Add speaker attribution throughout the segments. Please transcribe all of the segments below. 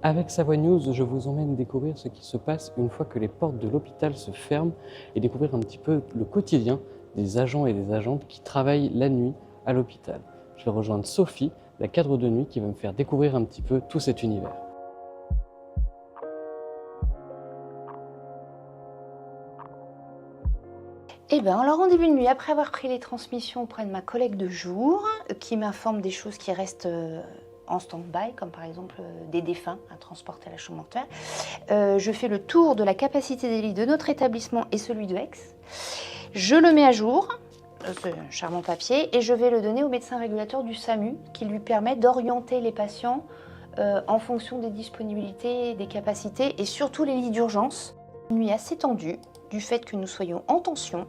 Speaker 1: Avec Savoie News, je vous emmène découvrir ce qui se passe une fois que les portes de l'hôpital se ferment et découvrir un petit peu le quotidien des agents et des agentes qui travaillent la nuit à l'hôpital. Je vais rejoindre Sophie, la cadre de nuit, qui va me faire découvrir un petit peu tout cet univers.
Speaker 2: Eh bien, alors en début de nuit, après avoir pris les transmissions auprès de ma collègue de jour, qui m'informe des choses qui restent en stand-by, comme par exemple des défunts à transporter à la chambre mortuaire, je fais le tour de la capacité des lits de notre établissement et celui de Aix. Je le mets à jour, ce charmant papier, et je vais le donner au médecin régulateur du SAMU, qui lui permet d'orienter les patients en fonction des disponibilités, des capacités, et surtout les lits d'urgence. Une nuit assez tendue, du fait que nous soyons en tension.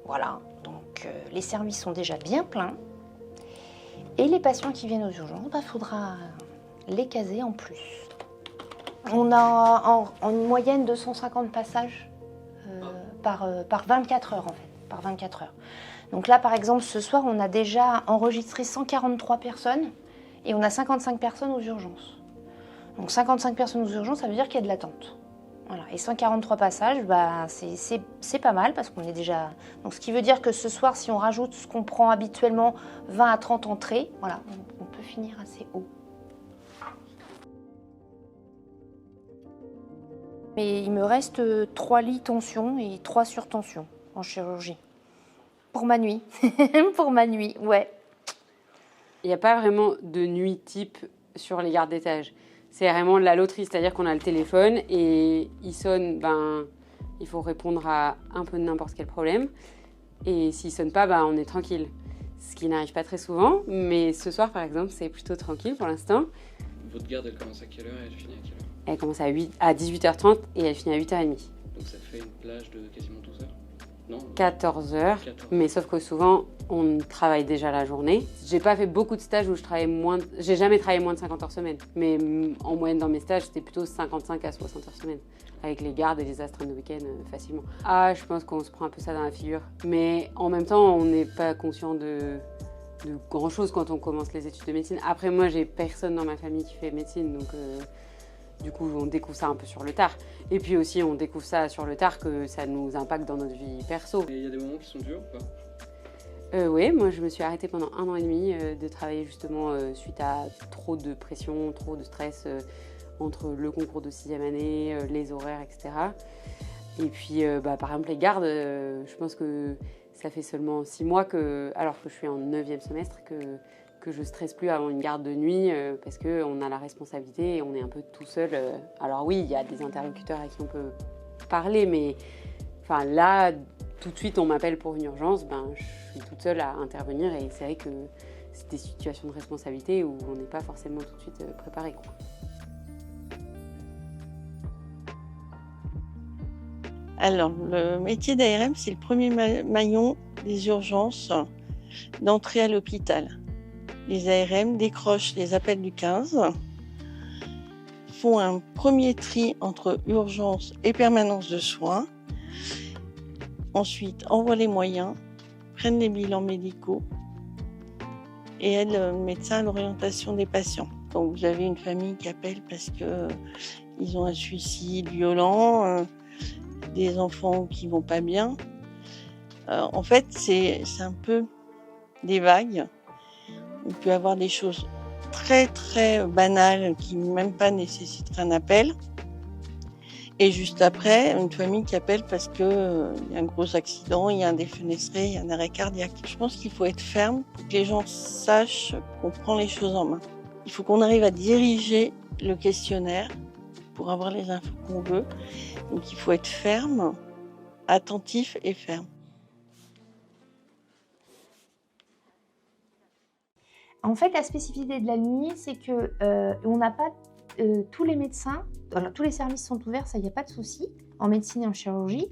Speaker 2: Voilà, donc les services sont déjà bien pleins. Et les patients qui viennent aux urgences, il faudra les caser en plus. On a en moyenne 250 passages par 24 heures en fait, par 24 heures. Donc là par exemple ce soir on a déjà enregistré 143 personnes et on a 55 personnes aux urgences. Donc 55 personnes aux urgences, ça veut dire qu'il y a de l'attente. Voilà. Et 143 passages, c'est pas mal parce qu'on est déjà... Donc ce qui veut dire que ce soir, si on rajoute ce qu'on prend habituellement, 20 à 30 entrées, voilà, on peut finir assez haut. Mais il me reste 3 lits tension et 3 surtension en chirurgie. Pour ma nuit. Pour ma nuit, ouais.
Speaker 3: Il n'y a pas vraiment de nuit type sur les gardes d'étage. C'est vraiment de la loterie, c'est-à-dire qu'on a le téléphone et il sonne, il faut répondre à un peu n'importe quel problème. Et s'il sonne pas, on est tranquille. Ce qui n'arrive pas très souvent, mais ce soir par exemple, c'est plutôt tranquille pour l'instant.
Speaker 1: Votre garde, elle commence à quelle heure et elle finit à quelle heure?
Speaker 3: Elle commence à 18h30 et elle finit à 8h30.
Speaker 1: Donc ça fait une plage de quasiment 12 heures? Non,
Speaker 3: 14h, mais sauf que souvent on travaille déjà la journée. J'ai pas fait beaucoup de stages où j'ai jamais travaillé moins de 50 heures semaine, mais en moyenne dans mes stages c'était plutôt 55 à 60 heures semaine, avec les gardes et les astreintes de week-end facilement. Je pense qu'on se prend un peu ça dans la figure, mais en même temps on n'est pas conscient de grand chose quand on commence les études de médecine. Après moi j'ai personne dans ma famille qui fait médecine, donc du coup, on découvre ça un peu sur le tard. Et puis aussi, on découvre ça sur le tard que ça nous impacte dans notre vie perso.
Speaker 1: Et il y a des moments qui sont durs ou pas?
Speaker 3: Oui, moi je me suis arrêtée pendant 1 an et demi de travailler justement suite à trop de pression, trop de stress entre le concours de 6e année, les horaires, etc. Et puis par exemple les gardes, je pense que ça fait seulement 6 mois alors que je suis en 9e semestre, que je stresse plus avant une garde de nuit parce qu'on a la responsabilité et on est un peu tout seul. Alors oui, il y a des interlocuteurs à qui on peut parler, mais là, tout de suite, on m'appelle pour une urgence, je suis toute seule à intervenir et c'est vrai que c'est des situations de responsabilité où on n'est pas forcément tout de suite préparé, quoi.
Speaker 4: Alors, le métier d'ARM, c'est le premier maillon des urgences d'entrée à l'hôpital. Les ARM décrochent les appels du 15, font un premier tri entre urgence et permanence de soins, ensuite envoient les moyens, prennent les bilans médicaux et aident le médecin à l'orientation des patients. Quand vous avez une famille qui appelle parce qu'ils ont un suicide violent, des enfants qui vont pas bien, en fait c'est un peu des vagues. On peut avoir des choses très très banales qui même pas nécessiteraient un appel. Et juste après, une famille qui appelle parce qu'il y a un gros accident, il y a un défenestré, il y a un arrêt cardiaque. Je pense qu'il faut être ferme pour que les gens sachent qu'on prend les choses en main. Il faut qu'on arrive à diriger le questionnaire pour avoir les infos qu'on veut. Donc il faut être ferme, attentif et ferme.
Speaker 2: En fait, la spécificité de la nuit, c'est que on n'a pas tous les médecins, alors, tous les services sont ouverts, ça, il n'y a pas de souci, en médecine et en chirurgie.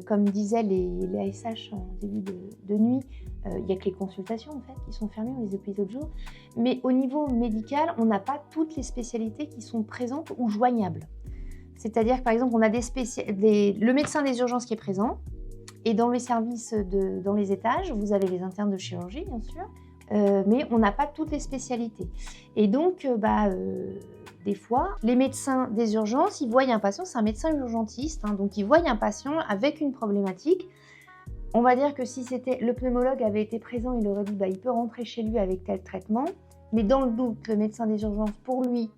Speaker 2: Comme disaient les ASH en début de nuit, il n'y a que les consultations en fait qui sont fermées, on les hôpitaux de jour. Mais au niveau médical, on n'a pas toutes les spécialités qui sont présentes ou joignables. C'est-à-dire que par exemple, on a le médecin des urgences qui est présent, et dans les services dans les étages, vous avez les internes de chirurgie, bien sûr. mais on n'a pas toutes les spécialités. Et donc, des fois, les médecins des urgences, ils voient un patient, c'est un médecin urgentiste, hein, donc ils voient un patient avec une problématique. On va dire que si le pneumologue avait été présent, il aurait dit il peut rentrer chez lui avec tel traitement, mais dans le doute, le médecin des urgences, pour lui,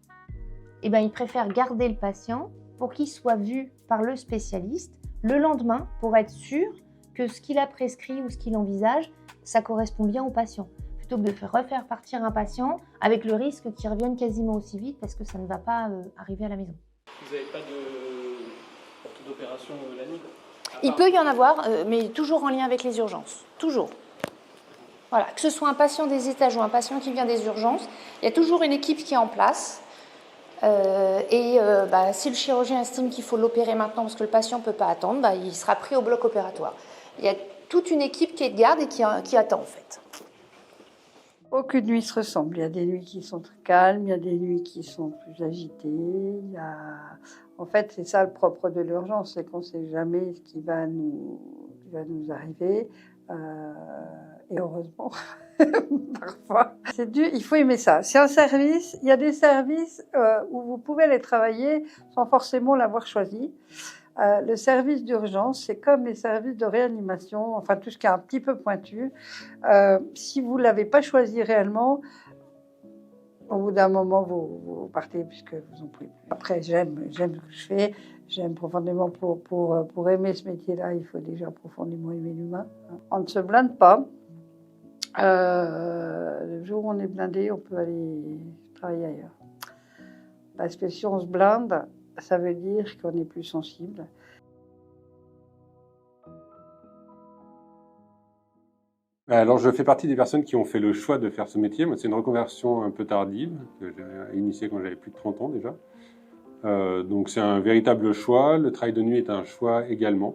Speaker 2: il préfère garder le patient pour qu'il soit vu par le spécialiste le lendemain pour être sûr que ce qu'il a prescrit ou ce qu'il envisage, ça correspond bien au patient. Plutôt que de refaire partir un patient avec le risque qu'il revienne quasiment aussi vite parce que ça ne va pas arriver à la maison.
Speaker 1: Vous n'avez pas d'opération la nuit?
Speaker 2: Il peut y en avoir, mais toujours en lien avec les urgences. Toujours. Voilà, que ce soit un patient des étages ou un patient qui vient des urgences, il y a toujours une équipe qui est en place. Si le chirurgien estime qu'il faut l'opérer maintenant parce que le patient ne peut pas attendre, il sera pris au bloc opératoire. Il y a toute une équipe qui est de garde et qui attend en fait.
Speaker 5: Aucune nuit se ressemble. Il y a des nuits qui sont très calmes, il y a des nuits qui sont plus agitées. En fait, c'est ça le propre de l'urgence, c'est qu'on ne sait jamais ce qui va nous arriver. Et heureusement, parfois. C'est dur, il faut aimer ça. C'est un service, il y a des services où vous pouvez aller travailler sans forcément l'avoir choisi. Le service d'urgence, c'est comme les services de réanimation, enfin tout ce qui est un petit peu pointu. Si vous ne l'avez pas choisi réellement, au bout d'un moment, vous partez puisque vous en pouvez plus. Après, j'aime ce que je fais, j'aime profondément. Pour aimer ce métier-là, il faut déjà profondément aimer l'humain. On ne se blinde pas. Le jour où on est blindé, on peut aller travailler ailleurs. Parce que si on se blinde, ça veut dire qu'on est plus sensible.
Speaker 6: Alors, je fais partie des personnes qui ont fait le choix de faire ce métier. Moi, c'est une reconversion un peu tardive, que j'ai initiée quand j'avais plus de 30 ans déjà. Donc, c'est un véritable choix. Le travail de nuit est un choix également,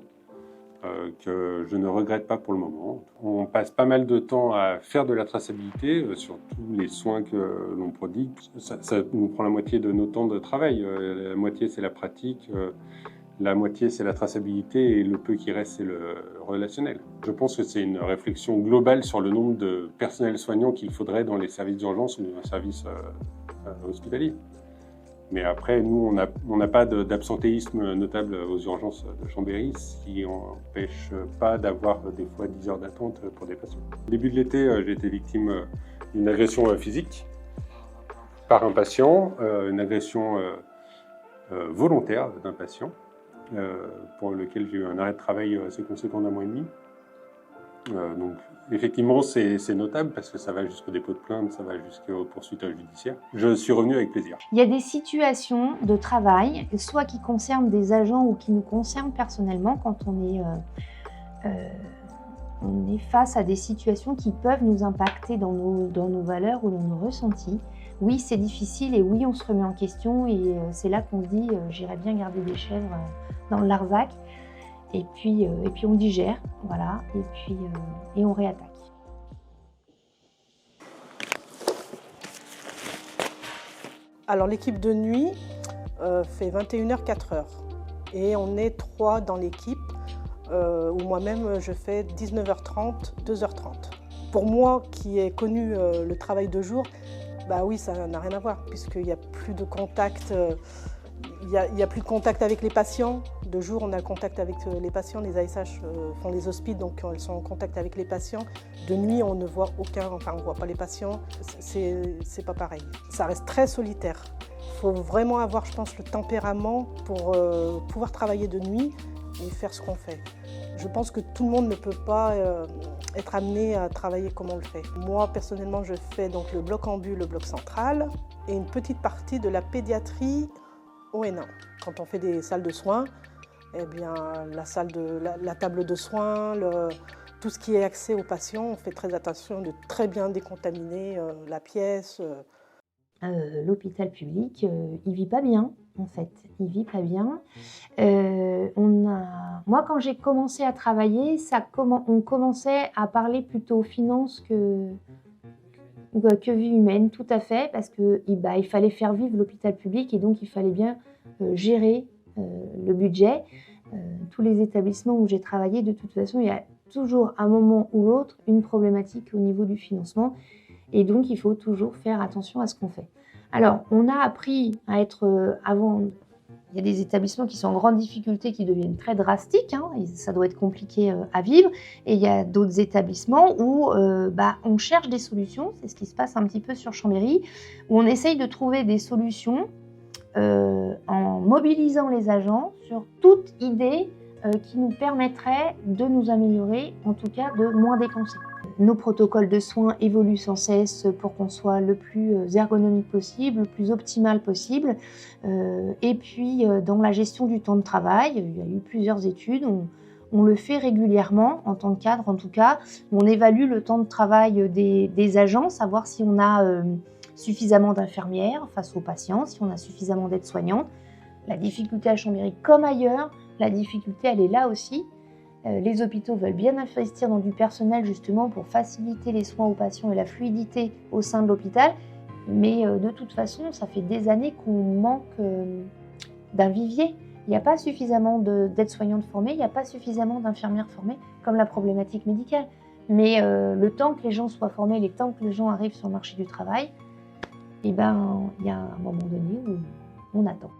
Speaker 6: que je ne regrette pas pour le moment. On passe pas mal de temps à faire de la traçabilité sur tous les soins que l'on prodigue. Ça nous prend la moitié de nos temps de travail. La moitié, c'est la pratique. La moitié, c'est la traçabilité et le peu qui reste, c'est le relationnel. Je pense que c'est une réflexion globale sur le nombre de personnels soignants qu'il faudrait dans les services d'urgence ou dans les services hospitaliers. Mais après, nous, on n'a pas d'absentéisme notable aux urgences de Chambéry, ce qui n'empêche pas d'avoir des fois 10 heures d'attente pour des patients. Au début de l'été, j'ai été victime d'une agression physique par un patient, une agression volontaire d'un patient, pour lequel j'ai eu un arrêt de travail assez conséquent d'1 mois et demi. Donc, effectivement, c'est notable parce que ça va jusqu'au dépôt de plainte, ça va jusqu'aux poursuites judiciaires. Je suis revenu avec plaisir.
Speaker 2: Il y a des situations de travail, soit qui concernent des agents ou qui nous concernent personnellement, quand on est face à des situations qui peuvent nous impacter dans nos valeurs ou dans nos ressentis. Oui, c'est difficile et oui, on se remet en question et c'est là qu'on se dit j'irais bien garder des chèvres dans le Larzac. Et puis on digère, voilà, et on réattaque.
Speaker 7: Alors l'équipe de nuit fait 21h, 4h. Et on est 3 dans l'équipe, où moi-même je fais 19h30, 2h30. Pour moi qui ai connu le travail de jour, bah oui, ça n'a rien à voir, puisqu'il n'y a plus de contact. Il y a plus de contact avec les patients. De jour, on a le contact avec les patients. Les ASH font les hospices, donc elles sont en contact avec les patients. De nuit, on ne voit on voit pas les patients. C'est pas pareil. Ça reste très solitaire. Il faut vraiment avoir, je pense, le tempérament pour pouvoir travailler de nuit et faire ce qu'on fait. Je pense que tout le monde ne peut pas être amené à travailler comme on le fait. Moi, personnellement, je fais donc le bloc ambu, le bloc central, et une petite partie de la pédiatrie au Hénin. Quand on fait des salles de soins, eh bien, la table de soins, tout ce qui est accès aux patients, on fait très attention de très bien décontaminer la pièce.
Speaker 2: L'hôpital public, il vit pas bien, en fait. Il vit pas bien. Moi, quand j'ai commencé à travailler, on commençait à parler plutôt finances que vie humaine, tout à fait, parce qu'il fallait faire vivre l'hôpital public et donc il fallait bien gérer le budget. Tous les établissements où j'ai travaillé, de toute façon, il y a toujours un moment ou l'autre une problématique au niveau du financement. Et donc, il faut toujours faire attention à ce qu'on fait. Alors, on a appris à être avant. Il y a des établissements qui sont en grande difficulté, qui deviennent très drastiques, hein, et ça doit être compliqué à vivre. Et il y a d'autres établissements où on cherche des solutions, c'est ce qui se passe un petit peu sur Chambéry, où on essaye de trouver des solutions en mobilisant les agents sur toute idée qui nous permettrait de nous améliorer, en tout cas de moins dépenser. Nos protocoles de soins évoluent sans cesse pour qu'on soit le plus ergonomique possible, le plus optimal possible. Et puis, dans la gestion du temps de travail, il y a eu plusieurs études. On le fait régulièrement, en tant que cadre en tout cas. On évalue le temps de travail des agents, savoir si on a suffisamment d'infirmières face aux patients, si on a suffisamment d'aides-soignantes. La difficulté à Chambéry, comme ailleurs, la difficulté, elle est là aussi. Les hôpitaux veulent bien investir dans du personnel justement pour faciliter les soins aux patients et la fluidité au sein de l'hôpital. Mais de toute façon, ça fait des années qu'on manque d'un vivier. Il n'y a pas suffisamment d'aides-soignantes formées, il n'y a pas suffisamment d'infirmières formées, comme la problématique médicale. Mais le temps que les gens soient formés, le temps que les gens arrivent sur le marché du travail, il y a un moment donné où on attend.